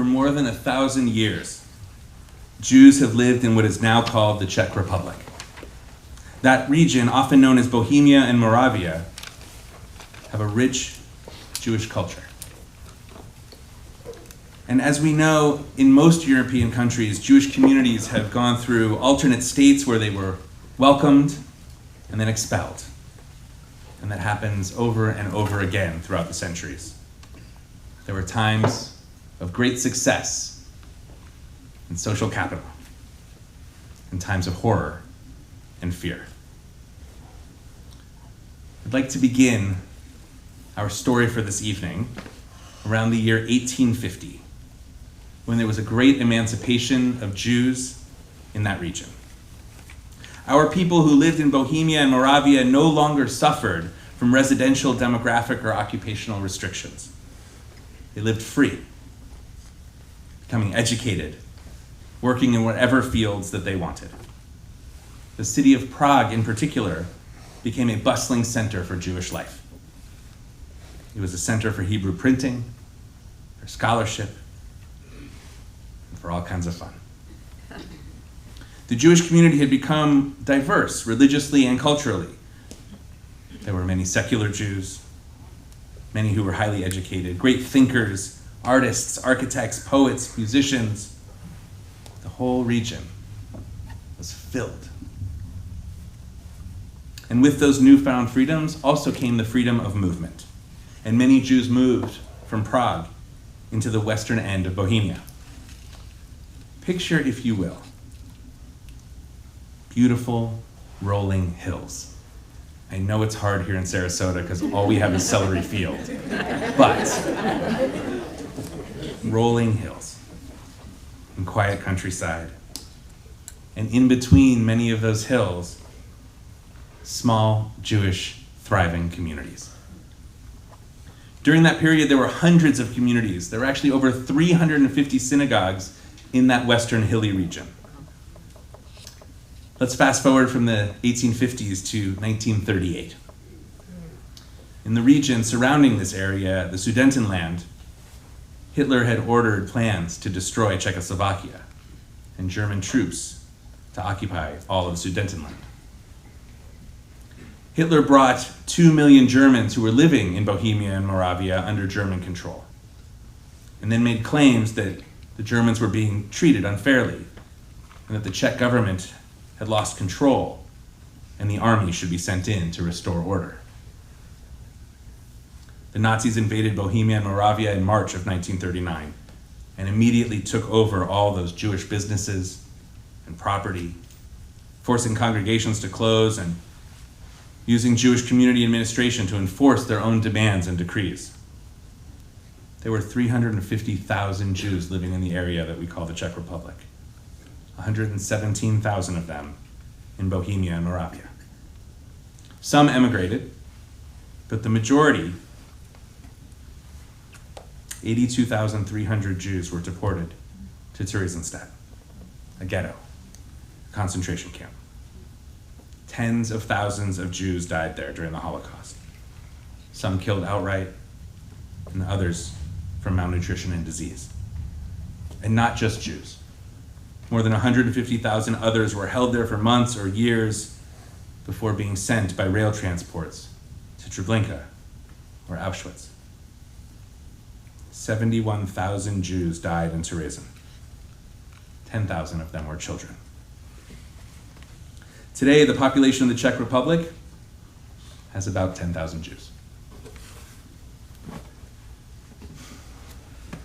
for more than 1,000 years, Jews have lived in what is now called the Czech Republic. That region, often known as Bohemia and Moravia, have a rich Jewish culture. And as we know, in most European countries, Jewish communities have gone through alternate states where they were welcomed and then expelled. And that happens over and over again throughout the centuries. There were times of great success and social capital, and times of horror and fear. I'd like to begin our story for this evening around the year 1850, when there was a great emancipation of Jews in that region. Our people who lived in Bohemia and Moravia no longer suffered from residential, demographic, or occupational restrictions. They lived free, becoming educated, working in whatever fields that they wanted. The city of Prague, in particular, became a bustling center for Jewish life. It was a center for Hebrew printing, for scholarship, and for all kinds of fun. The Jewish community had become diverse religiously and culturally. There were many secular Jews, many who were highly educated, great thinkers, artists, architects, poets, musicians. The whole region was filled. And with those newfound freedoms also came the freedom of movement. And many Jews moved from Prague into the western end of Bohemia. Picture, if you will, beautiful rolling hills. I know it's hard here in Sarasota because all we have is celery field, but rolling hills and quiet countryside. And in between many of those hills, small Jewish thriving communities. During that period, there were hundreds of communities. There were actually over 350 synagogues in that western hilly region. Let's fast forward from the 1850s to 1938. In the region surrounding this area, the Sudetenland, Hitler had ordered plans to destroy Czechoslovakia and German troops to occupy all of the Sudetenland. Hitler brought 2 million Germans who were living in Bohemia and Moravia under German control, and then made claims that the Germans were being treated unfairly and that the Czech government had lost control and the army should be sent in to restore order. The Nazis invaded Bohemia and Moravia in March of 1939 and immediately took over all those Jewish businesses and property, forcing congregations to close and using Jewish community administration to enforce their own demands and decrees. There were 350,000 Jews living in the area that we call the Czech Republic, 117,000 of them in Bohemia and Moravia. Some emigrated, but the majority, 82,300 Jews, were deported to Theresienstadt, a ghetto, a concentration camp. Tens of thousands of Jews died there during the Holocaust. Some killed outright, and others from malnutrition and disease. And not just Jews. More than 150,000 others were held there for months or years before being sent by rail transports to Treblinka or Auschwitz. 71,000 Jews died in Terezin. 10,000 of them were children. Today, the population of the Czech Republic has about 10,000 Jews.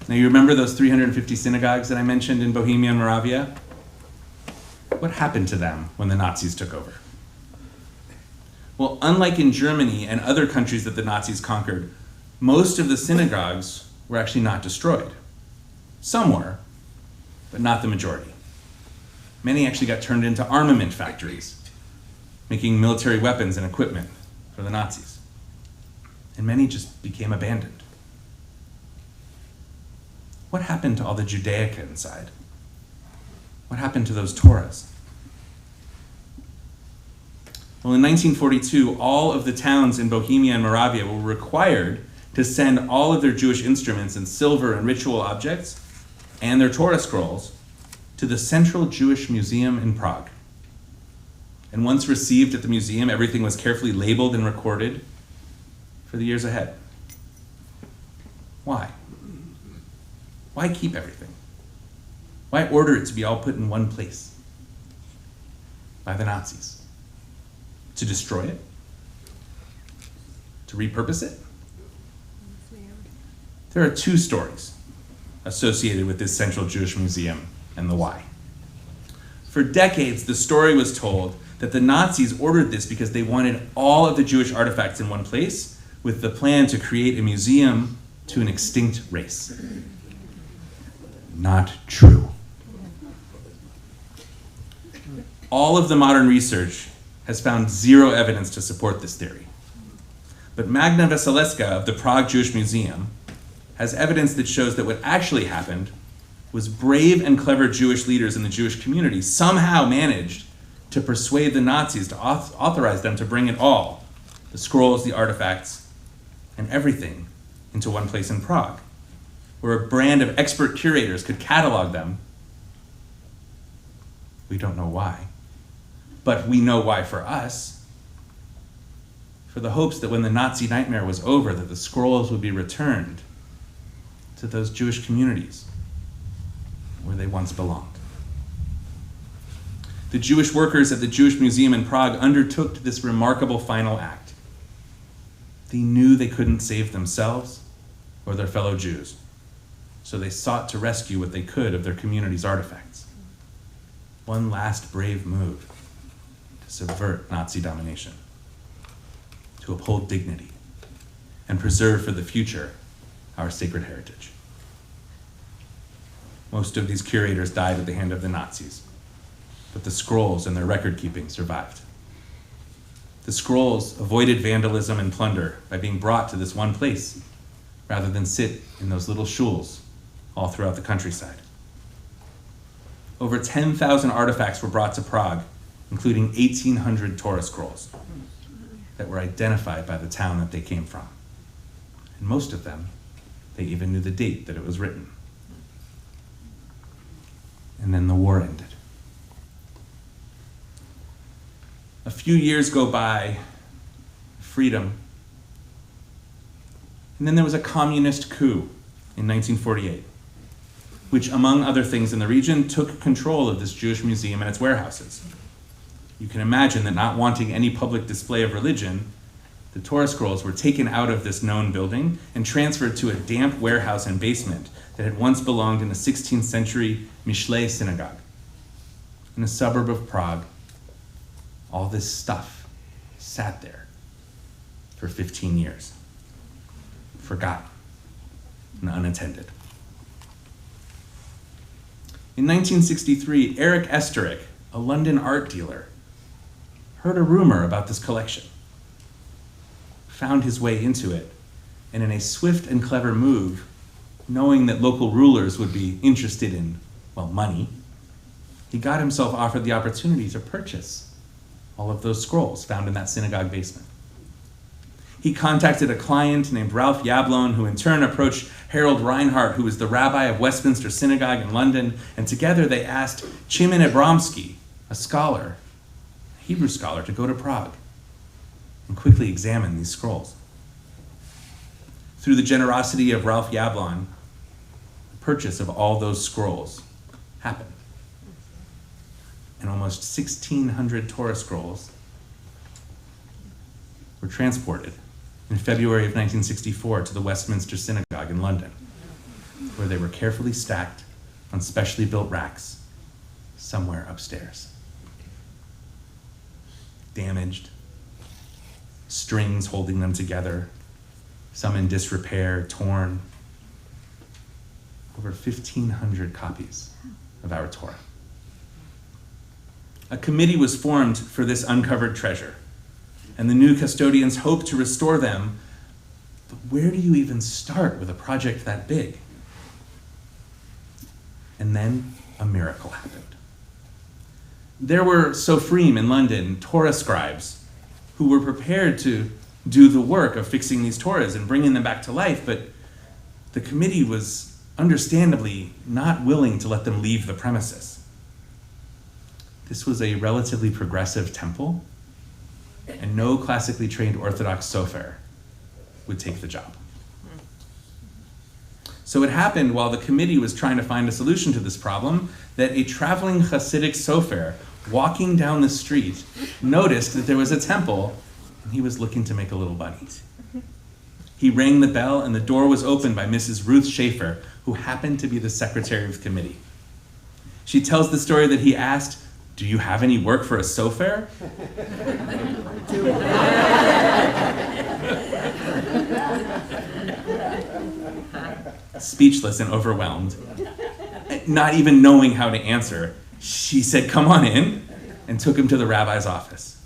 Now, you remember those 350 synagogues that I mentioned in Bohemia and Moravia? What happened to them when the Nazis took over? Well, unlike in Germany and other countries that the Nazis conquered, most of the synagogues were actually not destroyed. Some were, but not the majority. Many actually got turned into armament factories, making military weapons and equipment for the Nazis. And many just became abandoned. What happened to all the Judaica inside? What happened to those Torahs? Well, in 1942, all of the towns in Bohemia and Moravia were required to send all of their Jewish instruments and silver and ritual objects and their Torah scrolls to the Central Jewish Museum in Prague. And once received at the museum, everything was carefully labeled and recorded for the years ahead. Why? Why keep everything? Why order it to be all put in one place by the Nazis? To destroy it? To repurpose it? There are two stories associated with this Central Jewish Museum and the why. For decades, the story was told that the Nazis ordered this because they wanted all of the Jewish artifacts in one place with the plan to create a museum to an extinct race. Not true. All of the modern research has found zero evidence to support this theory. But Magna Veselewska of the Prague Jewish Museum has evidence that shows that what actually happened was brave and clever Jewish leaders in the Jewish community somehow managed to persuade the Nazis to authorize them to bring it all, the scrolls, the artifacts, and everything, into one place in Prague, where a brand of expert curators could catalog them. We don't know why, but we know why for us. For the hopes that when the Nazi nightmare was over, that the scrolls would be returned to those Jewish communities where they once belonged. The Jewish workers at the Jewish Museum in Prague undertook this remarkable final act. They knew they couldn't save themselves or their fellow Jews, so they sought to rescue what they could of their community's artifacts. One last brave move to subvert Nazi domination, to uphold dignity, and preserve for the future our sacred heritage. Most of these curators died at the hand of the Nazis, but the scrolls and their record keeping survived. The scrolls avoided vandalism and plunder by being brought to this one place, rather than sit in those little shuls all throughout the countryside. Over 10,000 artifacts were brought to Prague, including 1,800 Torah scrolls that were identified by the town that they came from. And most of them, they even knew the date that it was written. And then the war ended. A few years go by, freedom, and then there was a communist coup in 1948, which, among other things in the region, took control of this Jewish museum and its warehouses. You can imagine that, not wanting any public display of religion, the Torah scrolls were taken out of this known building and transferred to a damp warehouse and basement that had once belonged in a 16th century Mishle synagogue. In a suburb of Prague, all this stuff sat there for 15 years, forgotten and unattended. In 1963, Eric Esterick, a London art dealer, heard a rumor about this collection, found his way into it, and in a swift and clever move, knowing that local rulers would be interested in, well, money, he got himself offered the opportunity to purchase all of those scrolls found in that synagogue basement. He contacted a client named Ralph Yablon, who in turn approached Harold Reinhardt, who was the rabbi of Westminster Synagogue in London, and together they asked Chimin Abramsky, a scholar, a Hebrew scholar, to go to Prague and quickly examine these scrolls. Through the generosity of Ralph Yablon, the purchase of all those scrolls happened. And almost 1,600 Torah scrolls were transported in February of 1964 to the Westminster Synagogue in London, where they were carefully stacked on specially built racks somewhere upstairs. Damaged, strings holding them together, some in disrepair, torn. Over 1,500 copies of our Torah. A committee was formed for this uncovered treasure, and the new custodians hoped to restore them. But where do you even start with a project that big? And then a miracle happened. There were Sofrim in London, Torah scribes, who were prepared to do the work of fixing these Torahs and bringing them back to life, but the committee was understandably not willing to let them leave the premises. This was a relatively progressive temple, and no classically trained Orthodox sofer would take the job. So it happened while the committee was trying to find a solution to this problem that a traveling Hasidic sofer walking down the street noticed that there was a temple and he was looking to make a little money. He rang the bell and the door was opened by Mrs. Ruth Schaefer, who happened to be the secretary of the committee. She tells the story that he asked, "Do you have any work for a sofer?" Speechless and overwhelmed, not even knowing how to answer, she said, "Come on in," and took him to the rabbi's office,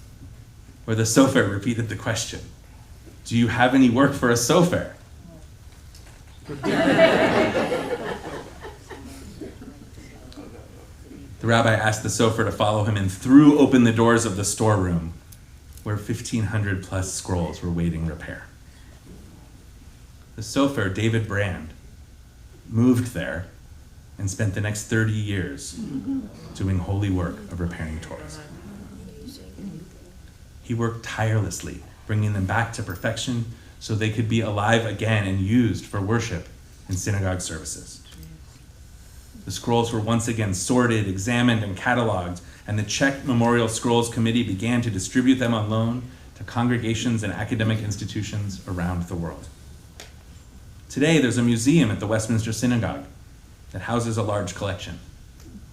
where the sofer repeated the question, "Do you have any work for a sofer?" The rabbi asked the sofer to follow him and threw open the doors of the storeroom, where 1,500 plus scrolls were waiting repair. The sofer, David Brand, moved there and spent the next 30 years doing holy work of repairing Torahs. He worked tirelessly, bringing them back to perfection so they could be alive again and used for worship in synagogue services. The scrolls were once again sorted, examined, and cataloged, and the Czech Memorial Scrolls Committee began to distribute them on loan to congregations and academic institutions around the world. Today, there's a museum at the Westminster Synagogue that houses a large collection,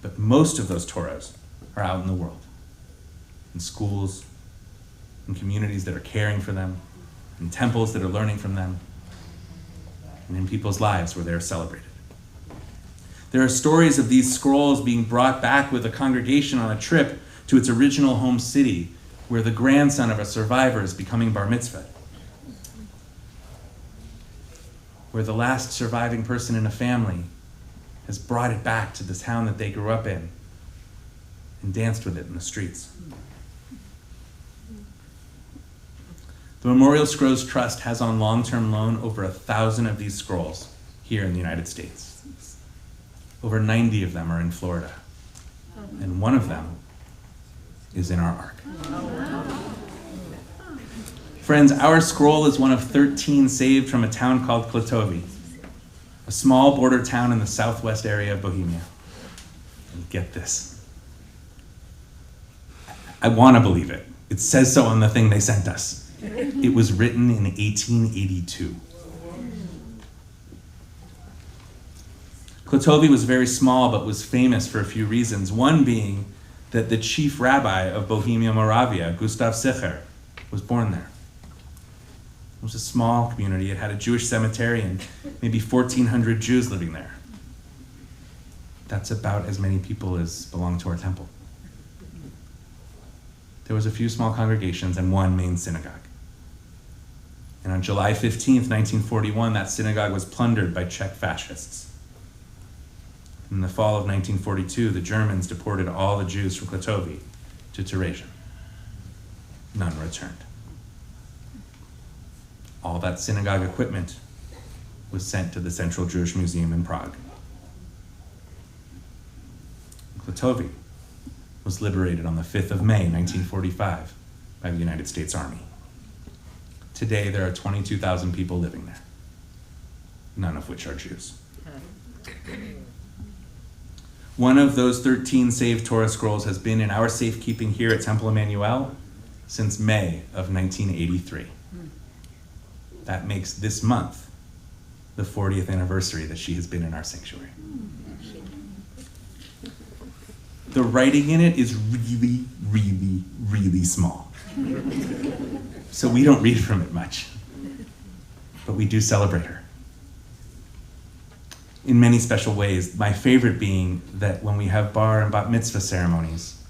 but most of those Torahs are out in the world, in schools, in communities that are caring for them, in temples that are learning from them, and in people's lives where they're celebrated. There are stories of these scrolls being brought back with a congregation on a trip to its original home city, where the grandson of a survivor is becoming bar mitzvah, where the last surviving person in a family has brought it back to the town that they grew up in and danced with it in the streets. The Memorial Scrolls Trust has on long-term loan over 1,000 of these scrolls here in the United States. Over 90 of them are in Florida, and one of them is in our ark. Friends, our scroll is one of 13 saved from a town called Klatovy, a small border town in the southwest area of Bohemia. And get this. I want to believe it. It says so on the thing they sent us. It was written in 1882. Klatovy was very small but was famous for a few reasons, one being that the chief rabbi of Bohemia Moravia, Gustav Sicher, was born there. It was a small community. It had a Jewish cemetery and maybe 1,400 Jews living there. That's about as many people as belong to our temple. There was a few small congregations and one main synagogue. And on July 15th, 1941, that synagogue was plundered by Czech fascists. In the fall of 1942, the Germans deported all the Jews from Klatovy to Teresia. None returned. All that synagogue equipment was sent to the Central Jewish Museum in Prague. Klatovy was liberated on the 5th of May, 1945, by the United States Army. Today, there are 22,000 people living there, none of which are Jews. One of those 13 saved Torah scrolls has been in our safekeeping here at Temple Emanu-El since May of 1983. That makes this month the 40th anniversary that she has been in our sanctuary. The writing in it is really, really, really small. So we don't read from it much, but we do celebrate her in many special ways. My favorite being that when we have bar and bat mitzvah ceremonies,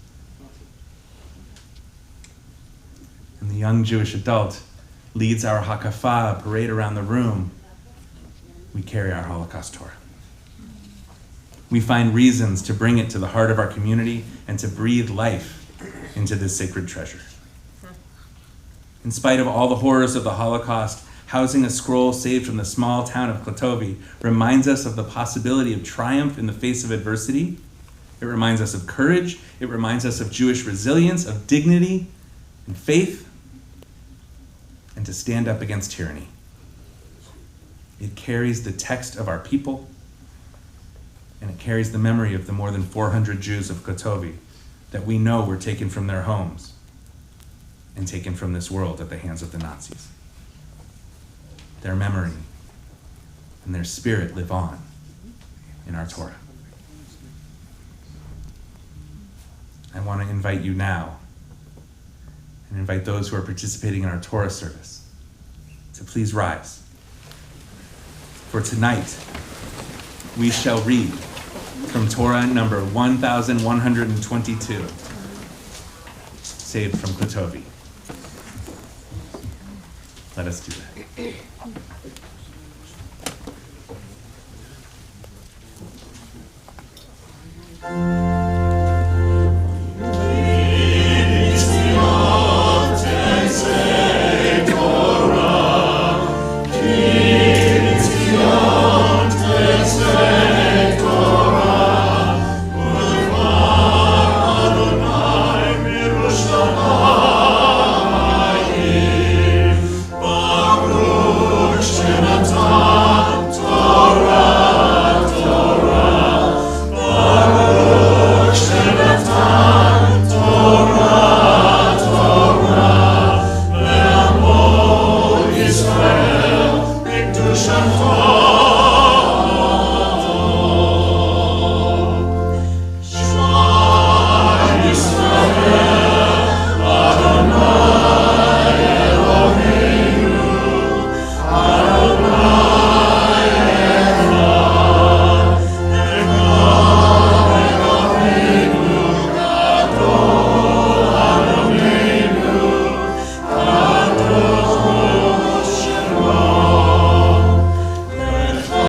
and the young Jewish adult leads our hakafah, parade around the room, we carry our Holocaust Torah. We find reasons to bring it to the heart of our community and to breathe life into this sacred treasure. In spite of all the horrors of the Holocaust, housing a scroll saved from the small town of Klatovy, reminds us of the possibility of triumph in the face of adversity. It reminds us of courage. It reminds us of Jewish resilience, of dignity and faith, and to stand up against tyranny. It carries the text of our people, and it carries the memory of the more than 400 Jews of Klatovy that we know were taken from their homes and taken from this world at the hands of the Nazis. Their memory and their spirit live on in our Torah. I want to invite you now and invite those who are participating in our Torah service to please rise. For tonight, we shall read from Torah number 1122, saved from Klatovy. Let us do that.